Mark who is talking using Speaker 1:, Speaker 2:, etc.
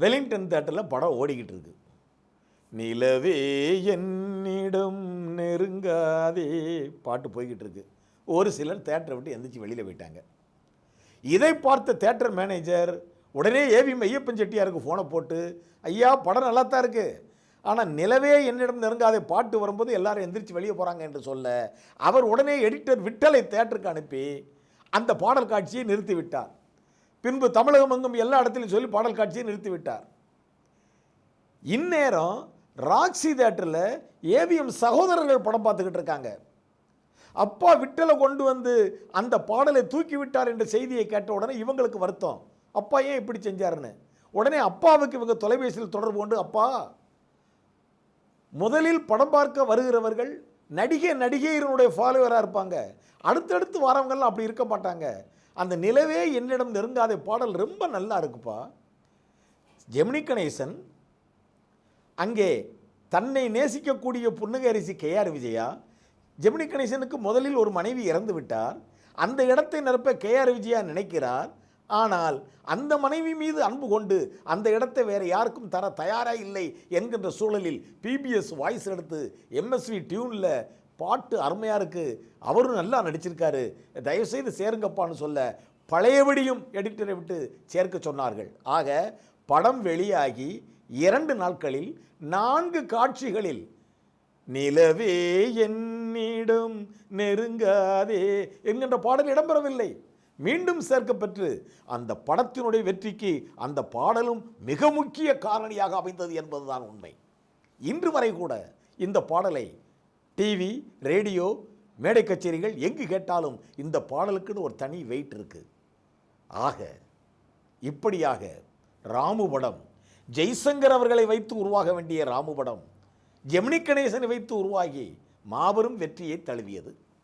Speaker 1: Wellington தியேட்டரில் படம் ஓடிக்கிட்டு இருக்கு. நிலவே என்னிடம் நெருங்காதே பாட்டு போய்கிட்டு இருக்கு. ஒரு சிலர் தியேட்டரை விட்டு எந்திரிச்சு வெளியில் போயிட்டாங்க. இதை பார்த்த தியேட்டர் மேனேஜர் உடனே ஏவிஎம் ஐயப்பன் செட்டியாருக்கு ஃபோனை போட்டு, ஐயா படம் நல்லா தான் இருக்கு, ஆனால் நிலவே என்னிடம் நெருங்காதே பாட்டு வரும்போது எல்லாரும் எந்திரிச்சு வெளியே போகிறாங்க என்று சொல்ல, அவர் உடனே எடிட்டர் விட்டலை தியேட்டருக்கு அனுப்பி அந்த பாடல் காட்சியை நிறுத்திவிட்டார். பின்பு தமிழகம் எங்கும் எல்லா இடத்துலையும் சொல்லி பாடல் காட்சியை நிறுத்திவிட்டார். இந்நேரம் ராக்ஸி தியேட்டரில் ஏவிஎம் சகோதரர்கள் படம் பார்த்துக்கிட்டு இருக்காங்க. அப்பா விட்டலை கொண்டு வந்து அந்த பாடலை தூக்கி விட்டார் என்ற செய்தியை கேட்ட உடனே இவங்களுக்கு வருத்தம், அப்பா ஏன் இப்படி செஞ்சாருன்னு. உடனே அப்பாவுக்கு இவங்க தொலைபேசியில் தொடர்பு கொண்டு, அப்பா முதலில் படம் பார்க்க வருகிறவர்கள் நடிகையினுடைய ஃபாலோவராக இருப்பாங்க, அடுத்தடுத்து வரவங்கெல்லாம் அப்படி இருக்க மாட்டாங்க. அந்த நிலவே என்னிடம் நெருங்காத பாடல் ரொம்ப நல்லா இருக்குப்பா. ஜெமினி கணேசன் அங்கே தன்னை நேசிக்கக்கூடிய புன்னகையரசி கேஆர் விஜயா, ஜெமினி கணேசனுக்கு முதலில் ஒரு மனைவி இறந்து விட்டார், அந்த இடத்தை நிரப்ப கேஆர் விஜயா நினைக்கிறார். ஆனால் அந்த மனைவி மீது அன்பு கொண்டு அந்த இடத்தை வேறு யாருக்கும் தர தயாராக இல்லை என்கின்ற சூழலில் பிபிஎஸ் வாய்ஸ் எடுத்து எம்எஸ்வி டியூனில் பாட்டு அருமையாக இருக்குது, அவரும் நல்லா நடிச்சிருக்காரு, தயவுசெய்து சேருங்கப்பான்னு சொல்ல பழையபடியும் எடிட்டரை விட்டு சேர்க்க சொன்னார்கள். ஆக படம் வெளியாகி 2 நாட்களில் 4 காட்சிகளில் நிலவே என்னிடம் நெருங்காதே என்கின்ற பாடல் இடம்பெறவில்லை, மீண்டும் சேர்க்கப்பெற்று அந்த படத்தினுடைய வெற்றிக்கு அந்த பாடலும் மிக முக்கிய காரணியாக அமைந்தது என்பதுதான் உண்மை. இன்று வரை கூட இந்த பாடலை டிவி, ரேடியோ, மேடை கச்சேரிகள் எங்கு கேட்டாலும் இந்த பாடலுக்குன்னு ஒரு தனி வெயிட் இருக்கு. ஆக இப்படியாக ராமு படம், ஜெய்சங்கர் அவர்களை வைத்து உருவாக வேண்டிய ராமு படம் ஜெமினி கணேசனை வைத்து உருவாகி மாபெரும் வெற்றியை தழுவியது.